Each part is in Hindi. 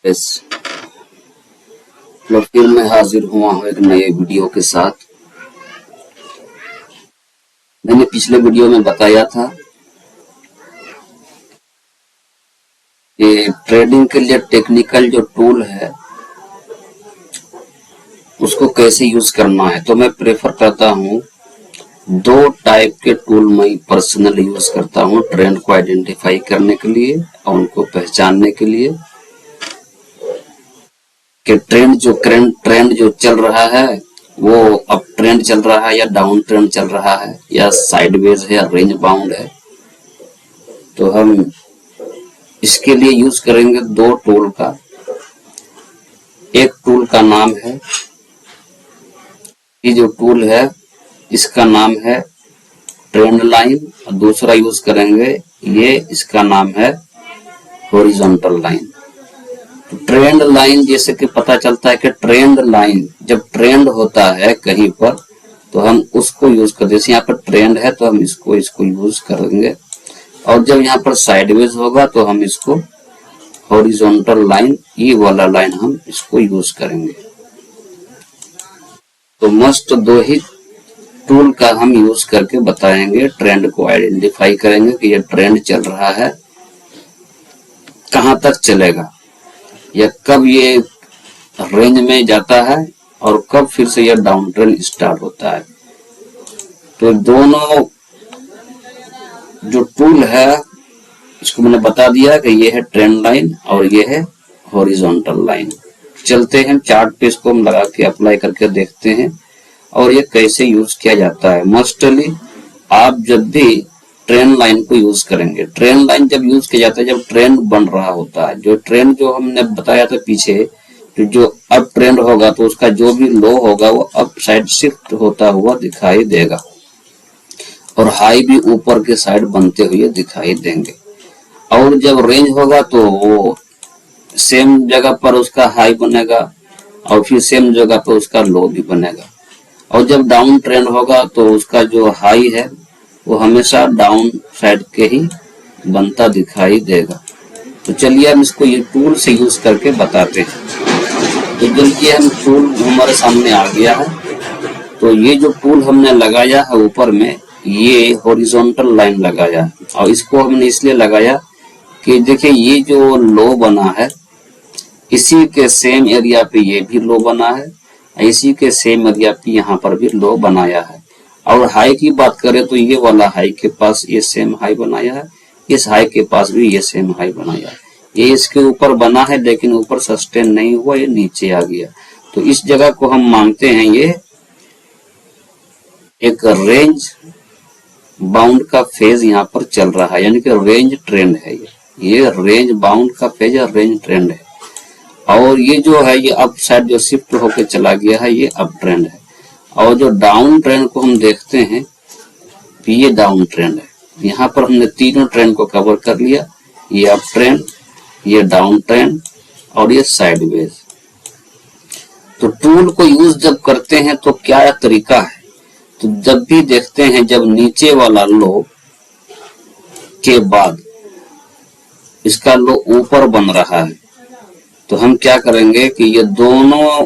यस, तो फिर मैं हाजिर हुआ हूँ एक नए वीडियो के साथ। मैंने पिछले वीडियो में बताया था कि ट्रेडिंग के लिए टेक्निकल जो टूल है उसको कैसे यूज करना है। तो मैं प्रेफर करता हूँ, दो टाइप के टूल मैं पर्सनल यूज करता हूँ ट्रेंड को आइडेंटिफाई करने के लिए और उनको पहचानने के लिए कि ट्रेंड जो चल रहा है वो अप ट्रेंड चल रहा है या डाउन ट्रेंड चल रहा है या साइडवेज है या रेंज बाउंड है। तो हम इसके लिए यूज करेंगे दो टूल का। एक टूल का नाम है, ये जो टूल है इसका नाम है ट्रेंड लाइन, और दूसरा यूज करेंगे ये, इसका नाम है हॉरिजॉन्टल लाइन। तो ट्रेंड लाइन जैसे कि पता चलता है कि ट्रेंड लाइन जब ट्रेंड होता है कहीं पर तो हम उसको यूज करते, जैसे यहाँ पर ट्रेंड है तो हम इसको यूज करेंगे, और जब यहाँ पर साइडवेज होगा तो हम इसको हॉरिजॉन्टल लाइन, ये वाला लाइन हम इसको यूज करेंगे। तो मस्ट दो ही टूल का हम यूज करके बताएंगे, ट्रेंड को आइडेंटिफाई करेंगे कि ये ट्रेंड चल रहा है, कहां तक चलेगा या कब ये रेंज में जाता है और कब फिर से ये डाउन ट्रेंड स्टार्ट होता है। तो दोनों जो टूल है इसको मैंने बता दिया कि ये है ट्रेंड लाइन और ये है हॉरिजॉन्टल लाइन। चलते हैं चार्ट पे, इसको हम लगा के अप्लाई करके देखते हैं और ये कैसे यूज किया जाता है। मोस्टली आप जब भी ट्रेंड लाइन को यूज करेंगे, ट्रेंड लाइन जब यूज किया जाता है जब ट्रेंड बन रहा होता है, जो ट्रेंड जो हमने बताया था पीछे, तो जो अप ट्रेंड होगा तो उसका जो भी लो होगा वो अप साइड शिफ्ट होता हुआ दिखाई देगा और हाई भी ऊपर के साइड बनते हुए दिखाई देंगे। और जब रेंज होगा तो वो सेम जगह पर उसका हाई बनेगा और फिर सेम जगह पर उसका लो भी बनेगा। और जब डाउन ट्रेंड होगा तो उसका जो हाई है वो हमेशा डाउन साइड के ही बनता दिखाई देगा। तो चलिए हम इसको ये टूल से यूज करके बताते हैं। तो जल्दी हम टूल हमारे सामने आ गया है। तो ये जो टूल हमने लगाया है ऊपर में, ये हॉरिजॉन्टल लाइन लगाया है और इसको हमने इसलिए लगाया कि देखिए ये जो लो बना है इसी के सेम एरिया पे ये भी लो बना है, इसी के सेम एरिया पे यहाँ पर भी लो बनाया है। और हाई की बात करें तो ये वाला हाई के पास ये सेम हाई बनाया है, इस हाई के पास भी ये सेम हाई बनाया है। ये इसके ऊपर बना है लेकिन ऊपर सस्टेन नहीं हुआ, ये नीचे आ गया। तो इस जगह को हम मानते हैं ये एक रेंज बाउंड का फेज यहाँ पर चल रहा है, यानी कि रेंज ट्रेंड है। ये रेंज बाउंड का फेज है, रेंज ट्रेंड है। और ये जो है ये अप साइड जो शिफ्ट होके चला गया है ये अप ट्रेंड है। और जो डाउन ट्रेंड को हम देखते हैं ये डाउन ट्रेंड है। यहाँ पर हमने तीनों ट्रेंड को कवर कर लिया, ये अप ट्रेंड, ये डाउन ट्रेंड और ये साइडवेज। तो टूल को यूज जब करते हैं तो क्या तरीका है, तो जब भी देखते हैं जब नीचे वाला लो के बाद इसका लो ऊपर बन रहा है तो हम क्या करेंगे कि ये दोनों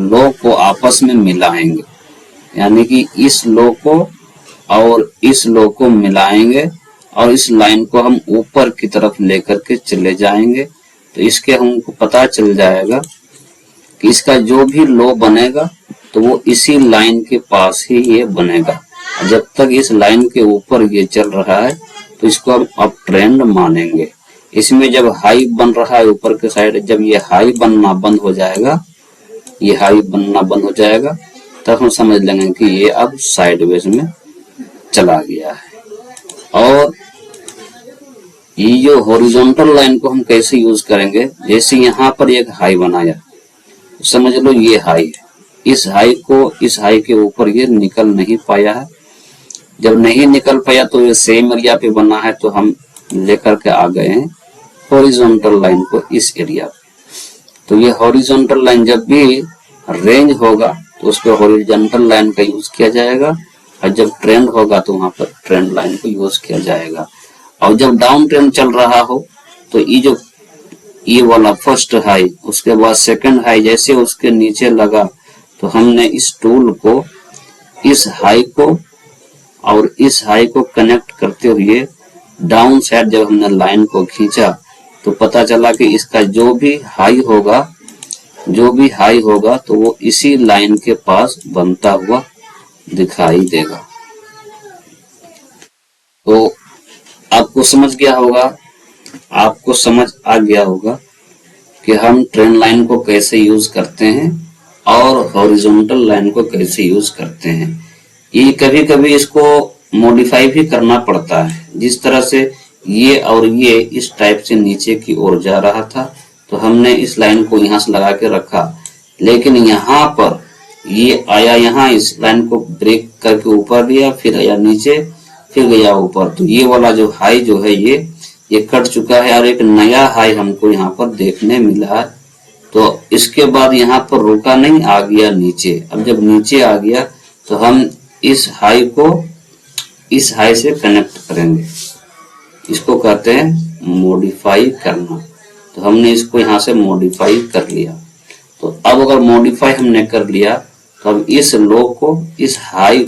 लो को आपस में मिलाएंगे, यानी कि इस लो को और इस लो को मिलाएंगे और इस लाइन को हम ऊपर की तरफ लेकर के चले जाएंगे। तो इसके हमको पता चल जाएगा कि इसका जो भी लो बनेगा तो वो इसी लाइन के पास ही ये बनेगा। जब तक इस लाइन के ऊपर ये चल रहा है तो इसको हम अप ट्रेंड मानेंगे। इसमें जब हाई बन रहा है ऊपर के साइड, जब ये हाई बनना बंद हो जाएगा, ये हाई बनना बंद हो जाएगा, तब हम समझ लेंगे कि ये अब साइडवेज में चला गया है। और ये जो हॉरिजॉन्टल लाइन को हम कैसे यूज करेंगे, जैसे यहाँ पर एक हाई बनाया, समझ लो ये हाई है, इस हाई को इस हाई के ऊपर ये निकल नहीं पाया है। जब नहीं निकल पाया तो ये सेम एरिया पे बना है, तो हम लेकर के आ गए हैं हॉरिजॉन्टल लाइन को इस एरिया पे। तो ये हॉरिजॉन्टल लाइन जब भी रेंज होगा तो उस पर हॉरिजॉन्टल लाइन का यूज किया जाएगा, और जब ट्रेंड होगा तो वहां पर ट्रेंड लाइन को यूज किया जाएगा। और जब डाउन ट्रेंड चल रहा हो तो ये जो ये वाला फर्स्ट हाई, उसके बाद सेकंड हाई जैसे उसके नीचे लगा तो हमने इस टूल को इस हाई को और इस हाई को कनेक्ट करते हुए डाउन साइड जब हमने लाइन को खींचा तो पता चला कि इसका जो भी हाई होगा तो वो इसी लाइन के पास बनता हुआ दिखाई देगा। तो आपको समझ आ गया होगा कि हम ट्रेंड लाइन को कैसे यूज करते हैं और हॉरिजॉन्टल लाइन को कैसे यूज करते हैं। ये कभी कभी इसको मॉडिफाई भी करना पड़ता है, जिस तरह से ये और ये इस टाइप से नीचे की ओर जा रहा था तो हमने इस लाइन को यहां से लगा के रखा, लेकिन यहाँ पर ये आया, यहाँ इस लाइन को ब्रेक करके ऊपर लिया, फिर आया नीचे, फिर गया ऊपर, तो ये वाला जो हाई जो है ये कट चुका है और एक नया हाई हमको यहाँ पर देखने मिला है। तो इसके बाद यहाँ पर रुका नहीं, आ गया नीचे। अब जब नीचे आ गया तो हम इस हाई को इस हाई से कनेक्ट करेंगे, इसको कहते हैं मॉडिफाई करना। तो हमने इसको यहाँ से मॉडिफाई कर लिया। तो अब अगर मॉडिफाई हमने कर लिया तो अब इस लो को इस हाई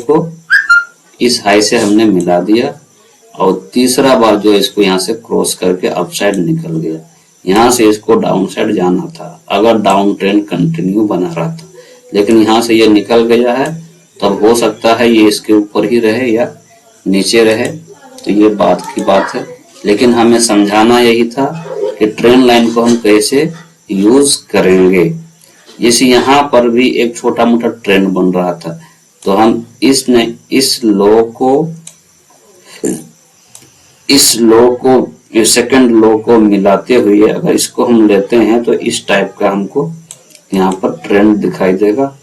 को इस हाई से हमने मिला दिया और तीसरा बार जो इसको यहाँ से क्रॉस करके अप साइड निकल गया। यहाँ से इसको डाउन साइड जाना था अगर डाउन ट्रेंड कंटिन्यू बना रहा था, लेकिन यहाँ से ये निकल गया है। तब हो सकता है ये इसके ऊपर ही रहे या नीचे रहे, तो ये बात की बात है। लेकिन हमें समझाना यही था कि ट्रेंड लाइन को हम कैसे यूज करेंगे। जैसे यहाँ पर भी एक छोटा मोटा ट्रेंड बन रहा था तो हम इस लो को सेकंड लो को मिलाते हुए अगर इसको हम लेते हैं तो इस टाइप का हमको यहाँ पर ट्रेंड दिखाई देगा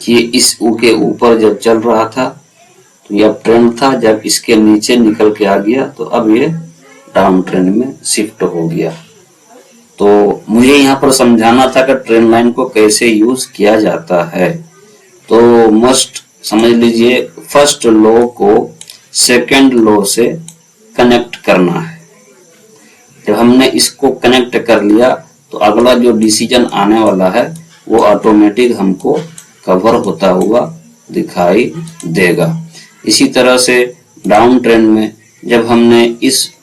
कि इस के ऊपर जब चल रहा था तो यह ट्रेंड था, जब इसके नीचे निकल के आ गया तो अब ये डाउन ट्रेंड में शिफ्ट हो गया। तो मुझे यहाँ पर समझाना था कि ट्रेंड लाइन को कैसे यूज किया जाता है। तो मस्ट समझ लीजिए, फर्स्ट लो को सेकंड लो से कनेक्ट करना है। जब हमने इसको कनेक्ट कर लिया तो अगला जो डिसीजन आने वाला है वो ऑटोमेटिक हमको कवर होता हुआ दिखाई देगा। इसी तरह से डाउन ट्रेंड में जब हमने इस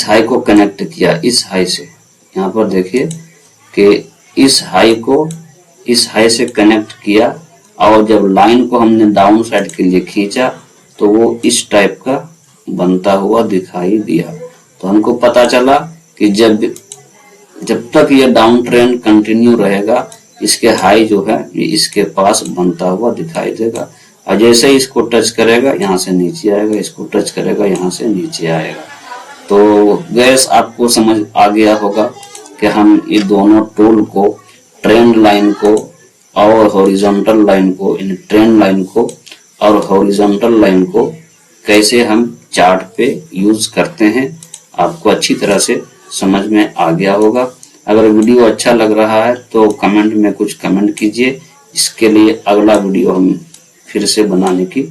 हाई को कनेक्ट किया, इस हाई से, यहाँ पर देखिए कि इस हाई से कनेक्ट किया और जब लाइन को हमने डाउन साइड के लिए खींचा तो वो इस टाइप का बनता हुआ दिखाई दिया। तो हमको पता चला कि जब तक ये डाउन ट्रेंड कंटिन्यू रहेगा इसके हाई जो है ये इसके पास बनता हुआ दिखाई देगा, और जैसे ही इसको टच करेगा यहाँ से नीचे आएगा, इसको टच करेगा यहाँ से नीचे आएगा। तो गैस आपको समझ आ गया होगा कि हम ये दोनों टूल को, ट्रेंड लाइन को और हॉरिजॉन्टल लाइन को, इन ट्रेंड लाइन को और हॉरिजॉन्टल लाइन को कैसे हम चार्ट पे यूज करते हैं, आपको अच्छी तरह से समझ में आ गया होगा। अगर वीडियो अच्छा लग रहा है तो कमेंट में कुछ कमेंट कीजिए, इसके लिए अगला वीडियो हम फिर से बनाने की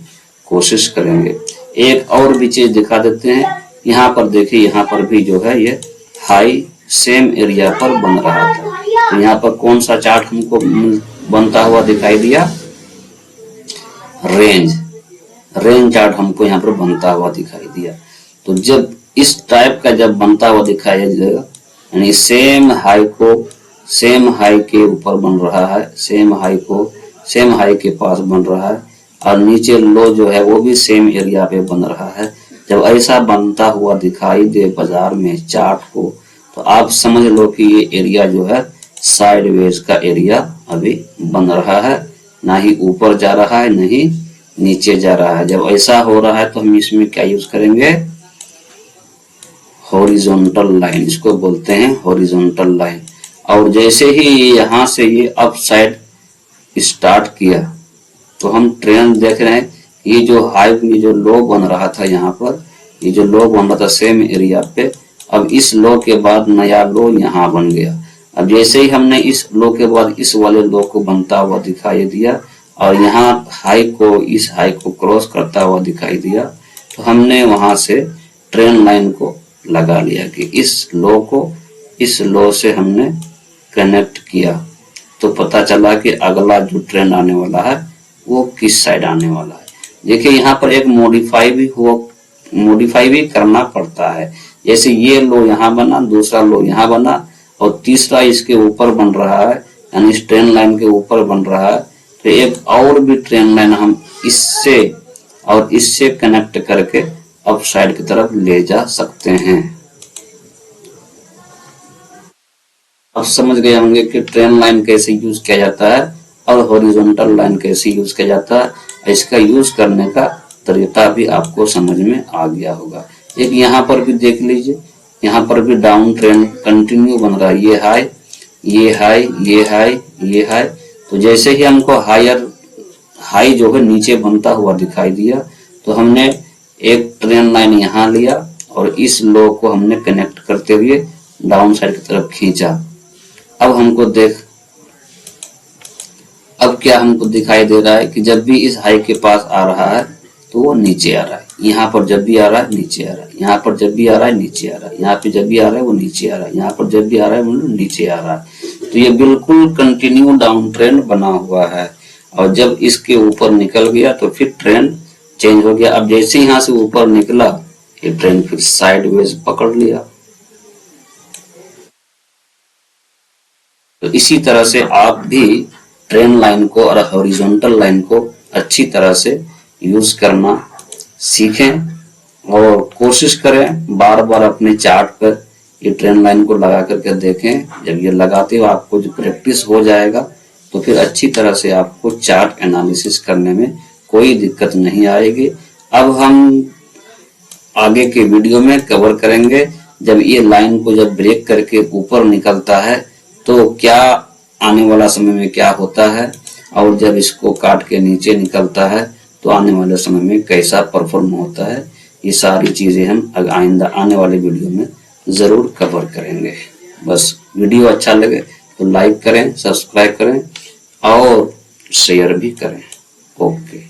कोशिश करेंगे। एक और भी चीज दिखा देते हैं, यहाँ पर देखिए, यहाँ पर भी जो है ये हाई सेम एरिया पर बन रहा था। तो यहाँ पर कौन सा चार्ट हमको बनता हुआ दिखाई दिया, रेंज चार्ट हमको यहाँ पर बनता हुआ दिखाई दिया। तो जब इस टाइप का जब बनता हुआ दिखाई देगा, यानी सेम हाई के ऊपर बन रहा है, सेम हाई के पास बन रहा है और नीचे लो जो है वो भी सेम एरिया पे बन रहा है। जब ऐसा बनता हुआ दिखाई दे बाजार में चार्ट को, तो आप समझ लो कि ये एरिया जो है साइडवेज का एरिया अभी बन रहा है, ना ही ऊपर जा रहा है, ना ही नीचे जा रहा है। जब ऐसा हो रहा है तो हम इसमें क्या यूज करेंगे, हॉरिजॉन्टल लाइन, इसको बोलते हैं हॉरिजॉन्टल लाइन। और जैसे ही यहाँ से ये अप साइड स्टार्ट किया तो हम ट्रेंड देख रहे हैं, ये जो हाई, ये जो लो बन रहा था, यहाँ पर ये जो लो बन रहा था सेम एरिया पे, अब इस लो के बाद नया लो यहाँ बन गया। अब जैसे ही हमने इस लो के बाद इस वाले लो को बनता हुआ दिखाई दिया और यहाँ हाई को, इस हाई को क्रॉस करता हुआ दिखाई दिया, तो हमने वहां से ट्रेन लाइन को लगा लिया कि इस लो को इस लो से हमने कनेक्ट किया, तो पता चला कि अगला जो ट्रेंड आने वाला है वो किस साइड आने वाला है। देखिए यहाँ पर एक मॉडिफाई भी करना पड़ता है। जैसे ये लो यहाँ बना, दूसरा लो यहाँ बना और तीसरा इसके ऊपर बन रहा है, यानी इस ट्रेन लाइन के ऊपर बन रहा है, तो एक और भी ट्रेन लाइन हम इससे और इससे कनेक्ट करके अप साइड की तरफ ले जा सकते हैं। अब समझ गए होंगे कि ट्रेन लाइन कैसे यूज किया जाता है और हॉरिजॉन्टल लाइन कैसे यूज किया जाता है। इसका यूज करने का तरीका भी आपको समझ में आ गया होगा। एक यहाँ पर भी देख लीजिए, यहाँ पर भी डाउन ट्रेंड कंटिन्यू बन रहा है, ये हाई, ये हाई, ये हाई, ये हाई। तो जैसे ही हमको हाई जो है नीचे बनता हुआ दिखाई दिया, तो हमने एक ट्रेन लाइन यहाँ लिया और इस लो को हमने कनेक्ट करते हुए डाउन साइड की तरफ खींचा। अब क्या हमको दिखाई दे रहा है कि जब भी इस हाई के पास आ रहा है तो वो नीचे आ रहा है, यहाँ पर जब भी आ रहा है नीचे आ रहा है, यहाँ पर जब भी आ रहा है नीचे आ रहा है, यहाँ पे जब भी आ रहा है वो नीचे आ रहा है, यहाँ पर जब भी आ रहा है वो नीचे आ रहा है। तो ये बिल्कुल कंटिन्यू डाउन ट्रेंड बना हुआ है, और जब इसके ऊपर निकल गया तो फिर ट्रेंड चेंज हो गया। अब जैसे यहाँ से ऊपर निकला, ये ट्रेंड फिर साइडवेज पकड़ लिया। तो इसी तरह से आप भी ट्रेन लाइन को और हॉरिजॉन्टल लाइन को अच्छी तरह से यूज करना सीखें और कोशिश करें बार बार अपने चार्ट पर ये ट्रेन लाइन को लगा करके देखें। जब ये लगाते हो आपको जो प्रैक्टिस हो जाएगा तो फिर अच्छी तरह से आपको चार्ट एनालिसिस करने में कोई दिक्कत नहीं आएगी। अब हम आगे के वीडियो में कवर करेंगे, जब ये लाइन को जब ब्रेक करके ऊपर निकलता है तो क्या आने वाला समय में क्या होता है, और जब इसको काट के नीचे निकलता है तो आने वाले समय में कैसा परफॉर्म होता है। ये सारी चीजें हम आइंदा आने वाले वीडियो में जरूर कवर करेंगे। बस वीडियो अच्छा लगे तो लाइक करें, सब्सक्राइब करें और शेयर भी करें। ओके।